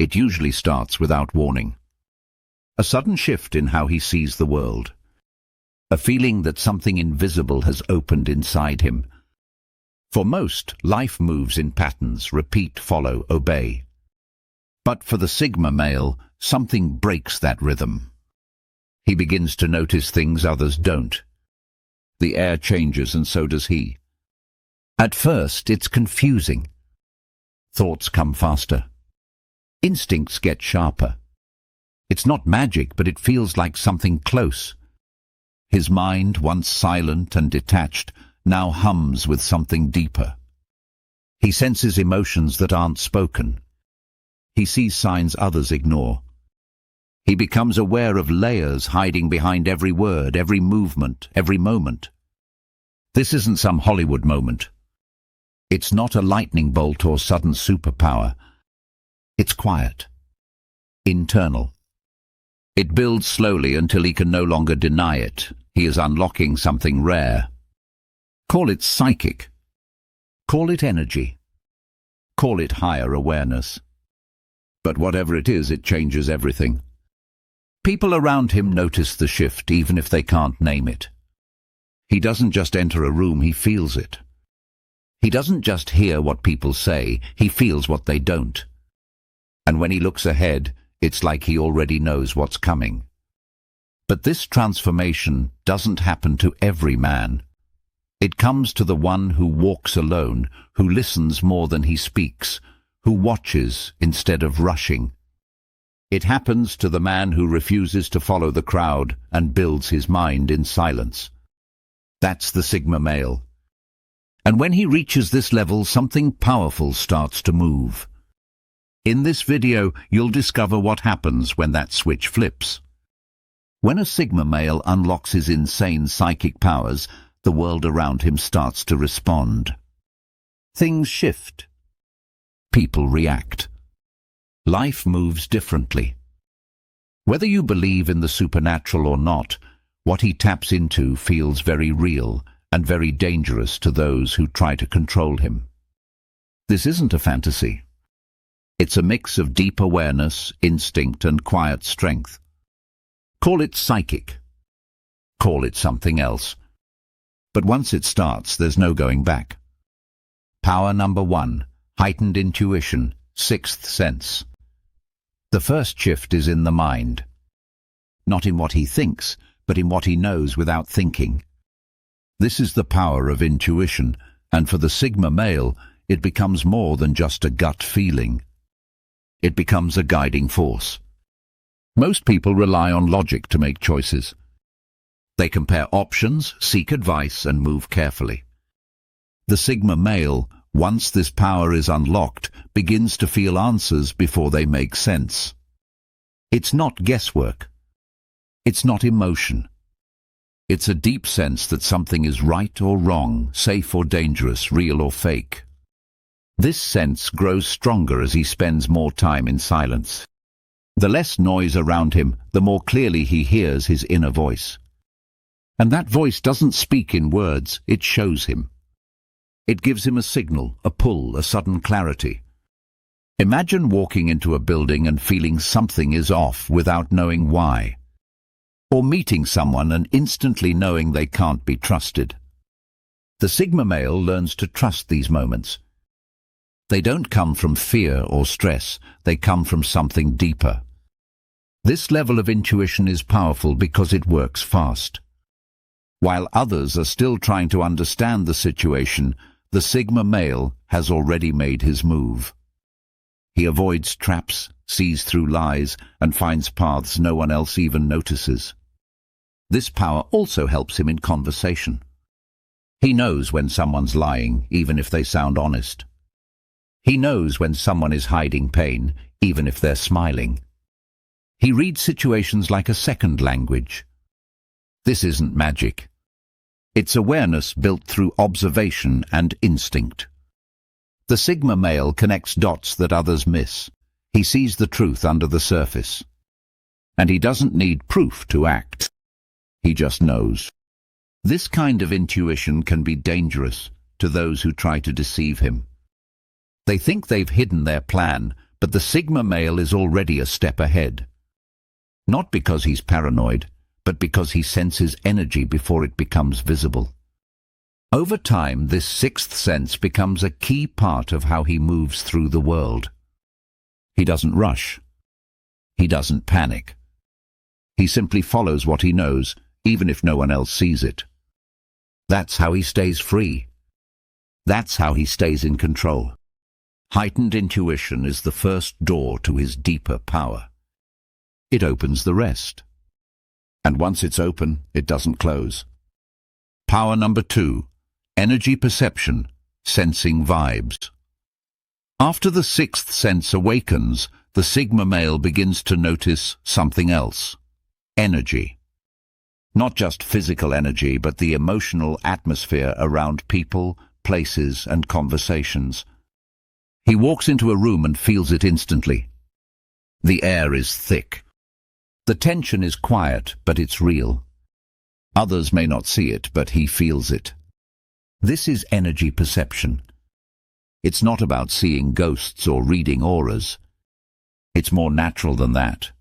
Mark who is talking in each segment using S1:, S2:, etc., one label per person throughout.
S1: it usually starts without warning. A sudden shift in how he sees the world. A feeling that something invisible has opened inside him. For most, life moves in patterns: repeat, follow, obey. But for the Sigma male, something breaks that rhythm. He begins to notice things others don't. The air changes and so does he. At first, it's confusing. Thoughts come faster. Instincts get sharper. It's not magic, but it feels like something close. His mind, once silent and detached, now hums with something deeper. He senses emotions that aren't spoken. He sees signs others ignore. He becomes aware of layers hiding behind every word, every movement, every moment. This isn't some Hollywood moment. It's not a lightning bolt or sudden superpower. It's quiet, internal. It builds slowly until he can no longer deny it. He is unlocking something rare. Call it psychic. Call it energy. Call it higher awareness. But whatever it is, it changes everything. People around him notice the shift, even if they can't name it. He doesn't just enter a room, he feels it. He doesn't just hear what people say, he feels what they don't. And when he looks ahead, it's like he already knows what's coming. But this transformation doesn't happen to every man. It comes to the one who walks alone, who listens more than he speaks, who watches instead of rushing. It happens to the man who refuses to follow the crowd and builds his mind in silence. That's the Sigma male. And when he reaches this level, something powerful starts to move. In this video, you'll discover what happens when that switch flips. When a Sigma male unlocks his insane psychic powers, the world around him starts to respond. Things shift. People react. Life moves differently. Whether you believe in the supernatural or not, what he taps into feels very real and very dangerous to those who try to control him. This isn't a fantasy. It's a mix of deep awareness, instinct, and quiet strength. Call it psychic. Call it something else. But once it starts, there's no going back. Power number 1, heightened intuition, sixth sense. The first shift is in the mind. Not in what he thinks, but in what he knows without thinking. This is the power of intuition, and for the Sigma male, it becomes more than just a gut feeling. It becomes a guiding force. Most people rely on logic to make choices. They compare options, seek advice, and move carefully. The Sigma male, once this power is unlocked, begins to feel answers before they make sense. It's not guesswork. It's not emotion. It's a deep sense that something is right or wrong, safe or dangerous, real or fake. This sense grows stronger as he spends more time in silence. The less noise around him, the more clearly he hears his inner voice. And that voice doesn't speak in words, it shows him. It gives him a signal, a pull, a sudden clarity. Imagine walking into a building and feeling something is off without knowing why. Or meeting someone and instantly knowing they can't be trusted. The Sigma male learns to trust these moments. They don't come from fear or stress, they come from something deeper. This level of intuition is powerful because it works fast. While others are still trying to understand the situation, the Sigma male has already made his move. He avoids traps, sees through lies, and finds paths no one else even notices. This power also helps him in conversation. He knows when someone's lying, even if they sound honest. He knows when someone is hiding pain, even if they're smiling. He reads situations like a second language. This isn't magic. It's awareness built through observation and instinct. The Sigma male connects dots that others miss. He sees the truth under the surface. And he doesn't need proof to act. He just knows. This kind of intuition can be dangerous to those who try to deceive him. They think they've hidden their plan, But the Sigma male is already a step ahead. Not because he's paranoid, but because he senses energy before it becomes visible. Over time, this sixth sense becomes a key part of how he moves through the world. He doesn't rush. He doesn't panic. He simply follows what he knows, even if no one else sees it. That's how he stays free. That's how he stays in control. Heightened intuition is the first door to his deeper power. It opens the rest. And once it's open, it doesn't close. Power number 2, energy perception, sensing vibes. After the sixth sense awakens, the Sigma male begins to notice something else. Energy. Not just physical energy, but the emotional atmosphere around people, places, and conversations. He walks into a room and feels it instantly. The air is thick. The tension is quiet, but it's real. Others may not see it, but he feels it. This is energy perception. It's not about seeing ghosts or reading auras. It's more natural than that.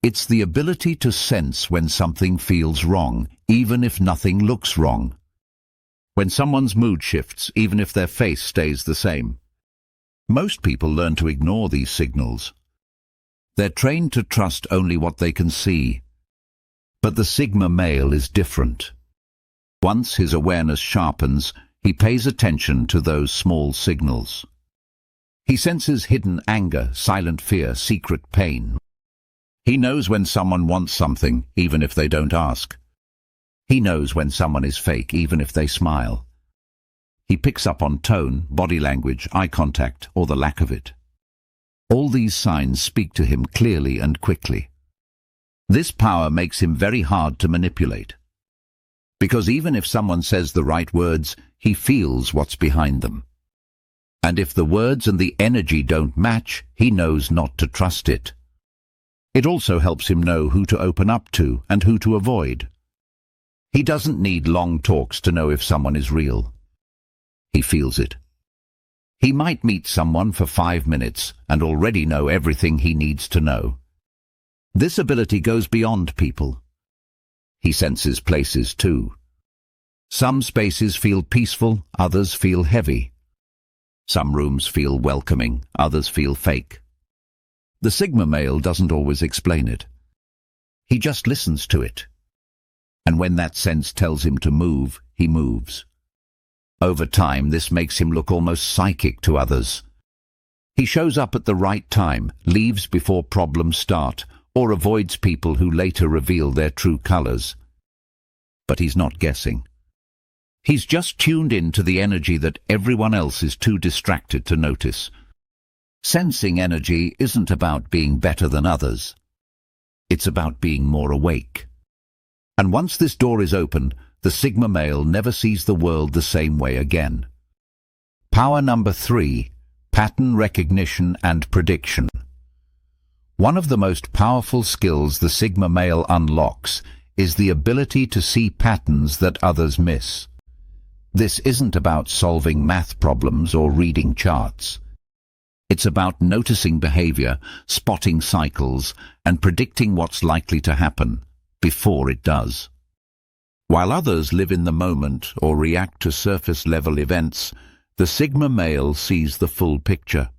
S1: It's the ability to sense when something feels wrong, even if nothing looks wrong. When someone's mood shifts, even if their face stays the same. Most people learn to ignore these signals. They're trained to trust only what they can see. But the Sigma male is different. Once his awareness sharpens, he pays attention to those small signals. He senses hidden anger, silent fear, secret pain. He knows when someone wants something, even if they don't ask. He knows when someone is fake, even if they smile. He picks up on tone, body language, eye contact, or the lack of it. All these signs speak to him clearly and quickly. This power makes him very hard to manipulate. Because even if someone says the right words, he feels what's behind them. And if the words and the energy don't match, he knows not to trust it. It also helps him know who to open up to and who to avoid. He doesn't need long talks to know if someone is real. He feels it. He might meet someone for 5 minutes and already know everything he needs to know. This ability goes beyond people. He senses places too. Some spaces feel peaceful, others feel heavy. Some rooms feel welcoming, others feel fake. The Sigma male doesn't always explain it. He just listens to it. And when that sense tells him to move, he moves. Over time, this makes him look almost psychic to others. He shows up at the right time, leaves before problems start, or avoids people who later reveal their true colors. But he's not guessing. He's just tuned in to the energy that everyone else is too distracted to notice. Sensing energy isn't about being better than others. It's about being more awake. And once this door is open, the Sigma male never sees the world the same way again. Power number 3, pattern recognition and prediction. One of the most powerful skills the Sigma male unlocks is the ability to see patterns that others miss. This isn't about solving math problems or reading charts. It's about noticing behavior, spotting cycles, and predicting what's likely to happen before it does. While others live in the moment or react to surface-level events, the Sigma male sees the full picture.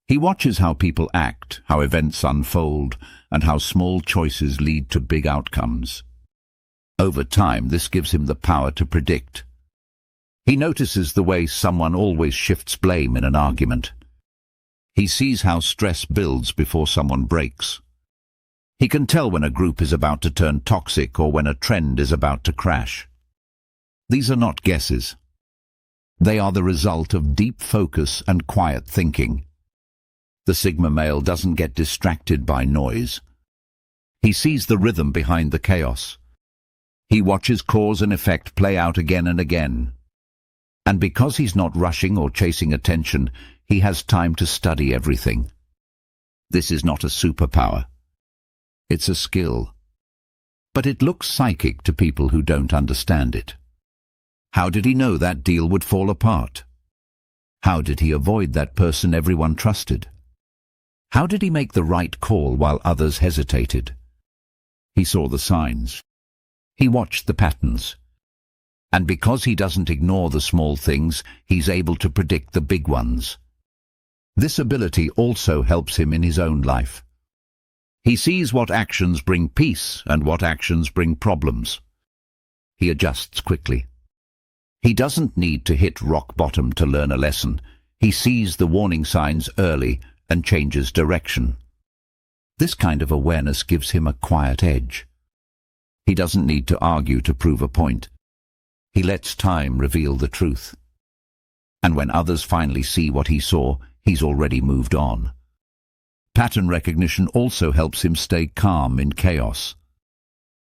S1: He watches how people act, how events unfold, and how small choices lead to big outcomes. Over time, this gives him the power to predict. He notices the way someone always shifts blame in an argument. He sees how stress builds before someone breaks. He can tell when a group is about to turn toxic or when a trend is about to crash. These are not guesses. They are the result of deep focus and quiet thinking. The Sigma male doesn't get distracted by noise. He sees the rhythm behind the chaos. He watches cause and effect play out again and again. And because he's not rushing or chasing attention, he has time to study everything. This is not a superpower. It's a skill. But it looks psychic to people who don't understand it. How did he know that deal would fall apart? How did he avoid that person everyone trusted? How did he make the right call while others hesitated? He saw the signs. He watched the patterns. And because he doesn't ignore the small things, he's able to predict the big ones. This ability also helps him in his own life. He sees what actions bring peace and what actions bring problems. He adjusts quickly. He doesn't need to hit rock bottom to learn a lesson. He sees the warning signs early and changes direction. This kind of awareness gives him a quiet edge. He doesn't need to argue to prove a point. He lets time reveal the truth. And when others finally see what he saw, he's already moved on. Pattern recognition also helps him stay calm in chaos.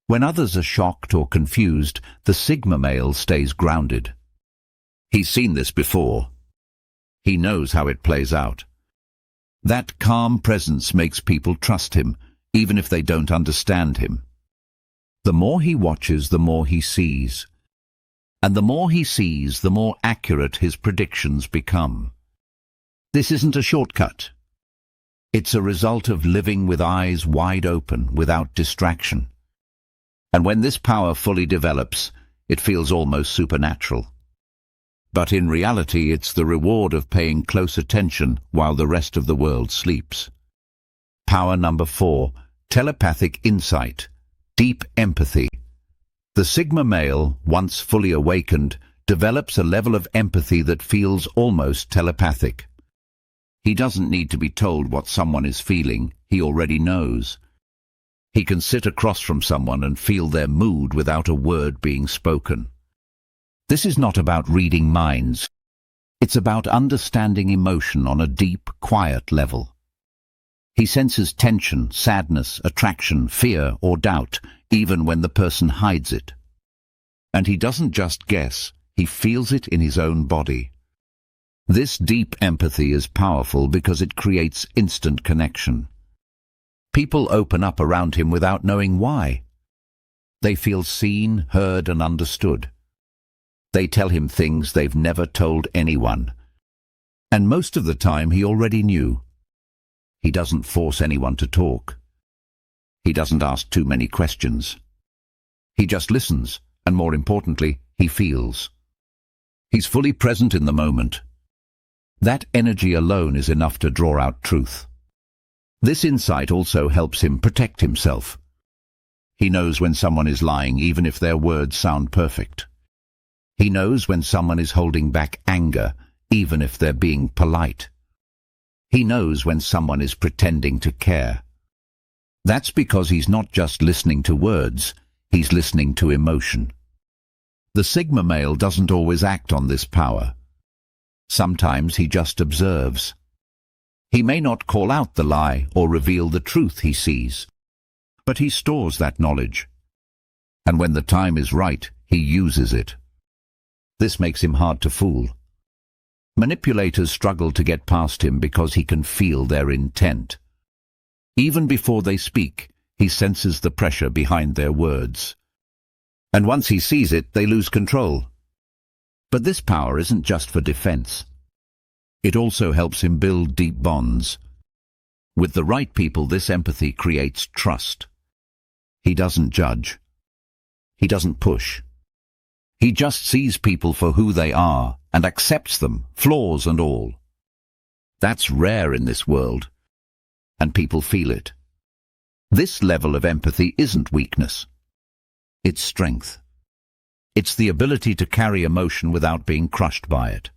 S1: When others are shocked or confused, the Sigma male stays grounded. He's seen this before. He knows how it plays out. That calm presence makes people trust him, even if they don't understand him. The more he watches, the more he sees. And the more he sees, the more accurate his predictions become. This isn't a shortcut. It's a result of living with eyes wide open, without distraction. And when this power fully develops, it feels almost supernatural. But in reality, it's the reward of paying close attention while the rest of the world sleeps. Power number 4, telepathic insight, deep empathy. The Sigma male, once fully awakened, develops a level of empathy that feels almost telepathic. He doesn't need to be told what someone is feeling, he already knows. He can sit across from someone and feel their mood without a word being spoken. This is not about reading minds. It's about understanding emotion on a deep, quiet level. He senses tension, sadness, attraction, fear, or doubt, even when the person hides it. And he doesn't just guess, he feels it in his own body. This deep empathy is powerful because it creates instant connection. People open up around him without knowing why. They feel seen, heard, and understood. They tell him things they've never told anyone. And most of the time he already knew. He doesn't force anyone to talk. He doesn't ask too many questions. He just listens, and more importantly, he feels. He's fully present in the moment. That energy alone is enough to draw out truth. This insight also helps him protect himself. He knows when someone is lying, even if their words sound perfect. He knows when someone is holding back anger, even if they're being polite. He knows when someone is pretending to care. That's because he's not just listening to words, he's listening to emotion. The Sigma male doesn't always act on this power. Sometimes he just observes. He may not call out the lie or reveal the truth he sees, but he stores that knowledge. And when the time is right, he uses it. This makes him hard to fool. Manipulators struggle to get past him because he can feel their intent. Even before they speak, he senses the pressure behind their words. And once he sees it, they lose control. But this power isn't just for defense. It also helps him build deep bonds. With the right people, this empathy creates trust. He doesn't judge. He doesn't push. He just sees people for who they are and accepts them, flaws and all. That's rare in this world, and people feel it. This level of empathy isn't weakness. It's strength. It's the ability to carry emotion without being crushed by it.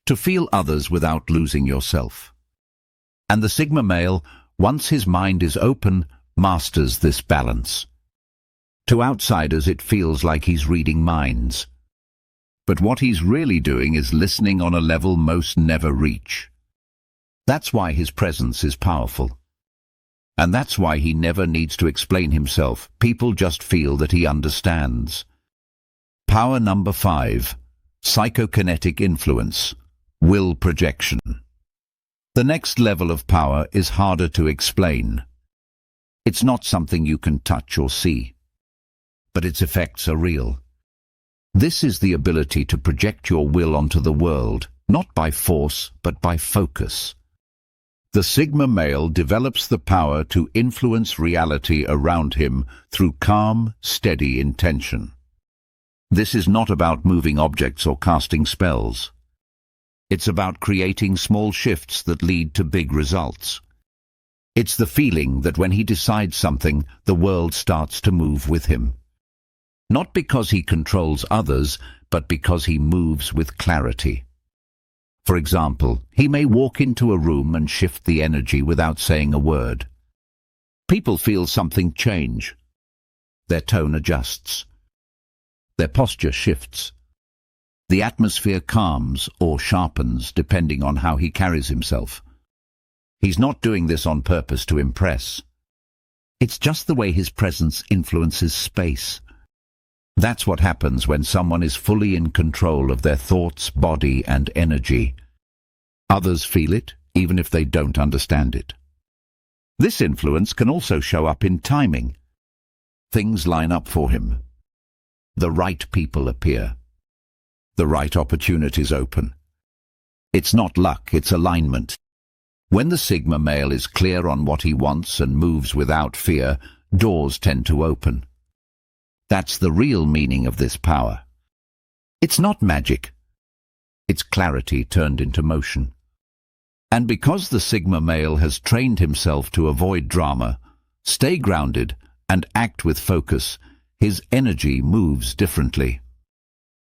S1: To feel others without losing yourself. And the Sigma male, once his mind is open, masters this balance. To outsiders it feels like he's reading minds. But what he's really doing is listening on a level most never reach. That's why his presence is powerful. And that's why he never needs to explain himself. People just feel that he understands. Power number 5, psychokinetic influence, will projection. The next level of power is harder to explain. It's not something you can touch or see, but its effects are real. This is the ability to project your will onto the world, not by force, but by focus. The Sigma male develops the power to influence reality around him through calm, steady intention. This is not about moving objects or casting spells. It's about creating small shifts that lead to big results. It's the feeling that when he decides something, the world starts to move with him. Not because he controls others, but because he moves with clarity. For example, he may walk into a room and shift the energy without saying a word. People feel something change. Their tone adjusts. Their posture shifts. The atmosphere calms or sharpens depending on how he carries himself. He's not doing this on purpose to impress. It's just the way his presence influences space. That's what happens when someone is fully in control of their thoughts, body, and energy. Others feel it, even if they don't understand it. This influence can also show up in timing. Things line up for him. The right people appear. The right opportunities open. It's not luck, it's alignment. When the Sigma male is clear on what he wants and moves without fear, doors tend to open. That's the real meaning of this power. It's not magic. It's clarity turned into motion. And because the Sigma male has trained himself to avoid drama, stay grounded, and act with focus, his energy moves differently.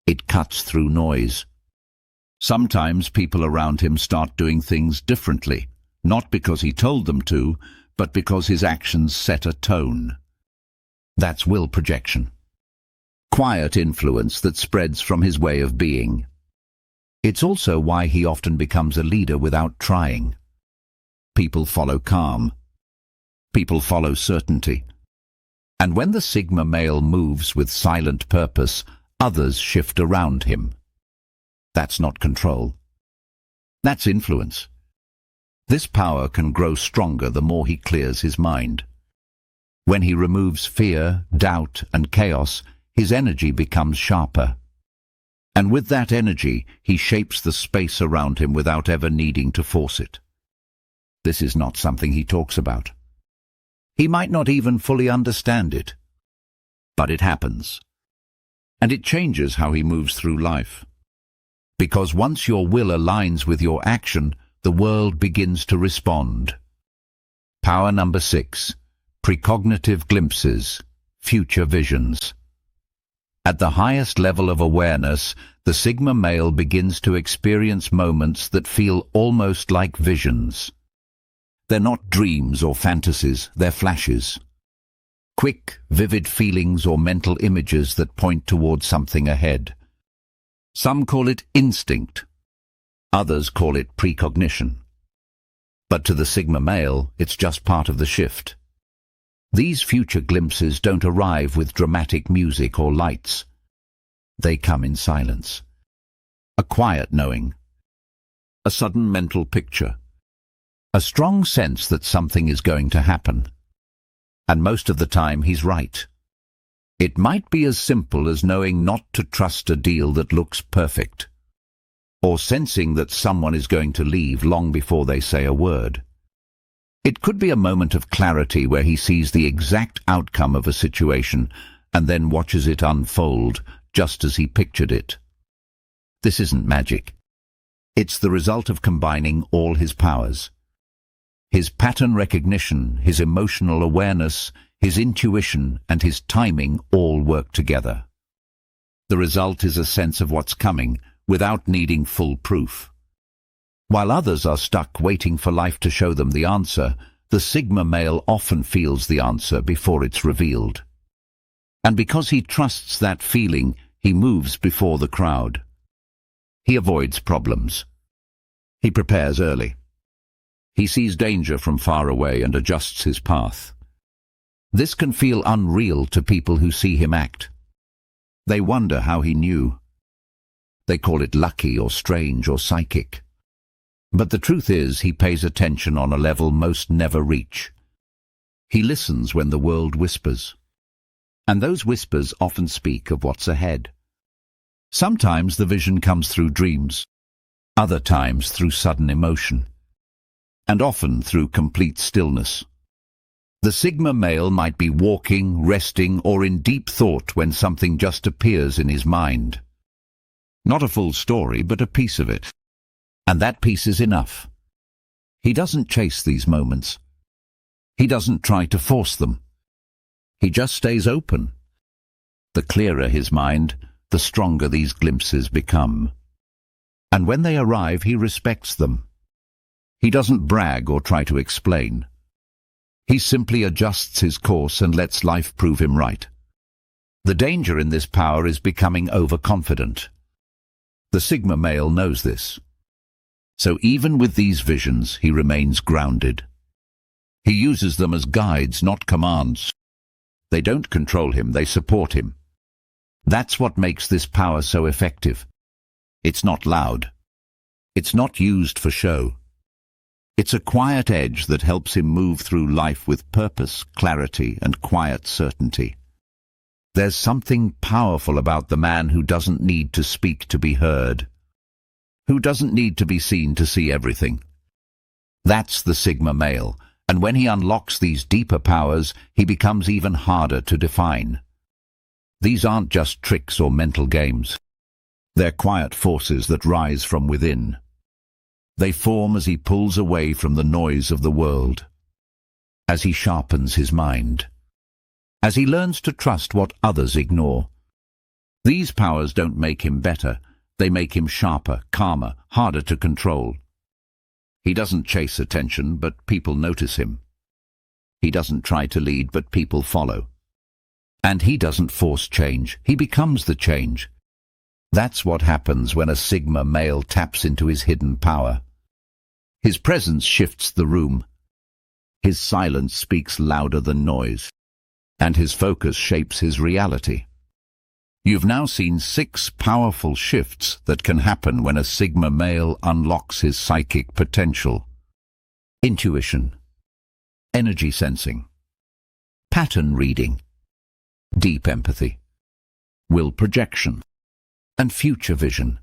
S1: It cuts through noise. Sometimes people around him start doing things differently, not because he told them to, but because his actions set a tone. That's will projection. Quiet influence that spreads from his way of being. It's also why he often becomes a leader without trying. People follow calm. People follow certainty. And when the Sigma male moves with silent purpose, others shift around him. That's not control. That's influence. This power can grow stronger the more he clears his mind. When he removes fear, doubt, and chaos, his energy becomes sharper. And with that energy, he shapes the space around him without ever needing to force it. This is not something he talks about. He might not even fully understand it. But it happens. And it changes how he moves through life. Because once your will aligns with your action, the world begins to respond. Power number 6. Precognitive glimpses, future visions. At the highest level of awareness, the Sigma male begins to experience moments that feel almost like visions. They're not dreams or fantasies, they're flashes. Quick, vivid feelings or mental images that point towards something ahead. Some call it instinct. Others call it precognition. But to the Sigma male, it's just part of the shift. These future glimpses don't arrive with dramatic music or lights. They come in silence. A quiet knowing. A sudden mental picture. A strong sense that something is going to happen. And most of the time he's right. It might be as simple as knowing not to trust a deal that looks perfect, or sensing that someone is going to leave long before they say a word. It could be a moment of clarity where he sees the exact outcome of a situation and then watches it unfold just as he pictured it. This isn't magic. It's the result of combining all his powers. His pattern recognition, his emotional awareness, his intuition, and his timing all work together. The result is a sense of what's coming without needing full proof. While others are stuck waiting for life to show them the answer, the Sigma male often feels the answer before it's revealed. And because he trusts that feeling, he moves before the crowd. He avoids problems. He prepares early. He sees danger from far away and adjusts his path. This can feel unreal to people who see him act. They wonder how he knew. They call it lucky or strange or psychic. But the truth is, he pays attention on a level most never reach. He listens when the world whispers. And those whispers often speak of what's ahead. Sometimes the vision comes through dreams, other times through sudden emotion. and often through complete stillness. The Sigma male might be walking, resting, or in deep thought when something just appears in his mind. Not a full story, but a piece of it. And that piece is enough. He doesn't chase these moments. He doesn't try to force them. He just stays open. The clearer his mind, the stronger these glimpses become. And when they arrive, he respects them. He doesn't brag or try to explain. He simply adjusts his course and lets life prove him right. The danger in this power is becoming overconfident. The Sigma male knows this. So even with these visions, he remains grounded. He uses them as guides, not commands. They don't control him, they support him. That's what makes this power so effective. It's not loud. It's not used for show. It's a quiet edge that helps him move through life with purpose, clarity, and quiet certainty. There's something powerful about the man who doesn't need to speak to be heard, who doesn't need to be seen to see everything. That's the Sigma male, and when he unlocks these deeper powers, he becomes even harder to define. These aren't just tricks or mental games. They're quiet forces that rise from within. They form as he pulls away from the noise of the world, as he sharpens his mind, as he learns to trust what others ignore. These powers don't make him better, they make him sharper, calmer, harder to control. He doesn't chase attention, but people notice him. He doesn't try to lead, but people follow. And he doesn't force change, he becomes the change. That's what happens when a Sigma male taps into his hidden power. His presence shifts the room. His silence speaks louder than noise. And his focus shapes his reality. You've now seen 6 powerful shifts that can happen when a Sigma male unlocks his psychic potential. Intuition, energy sensing, pattern reading, deep empathy, will projection, and future vision.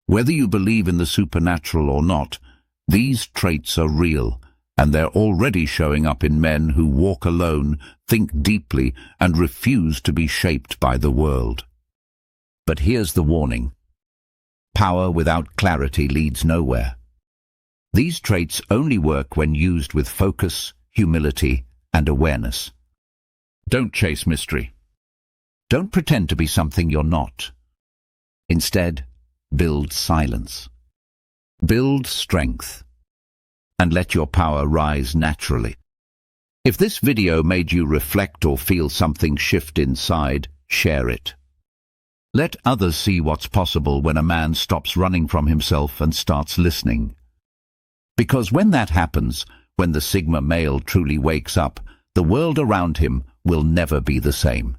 S1: Whether you believe in the supernatural or not, these traits are real, and they're already showing up in men who walk alone, think deeply, and refuse to be shaped by the world. But here's the warning. Power without clarity leads nowhere. These traits only work when used with focus, humility, and awareness. Don't chase mystery. Don't pretend to be something you're not. Instead, build silence. Build strength. And let your power rise naturally. If this video made you reflect or feel something shift inside, share it. Let others see what's possible when a man stops running from himself and starts listening. Because when that happens, when the Sigma male truly wakes up, the world around him will never be the same.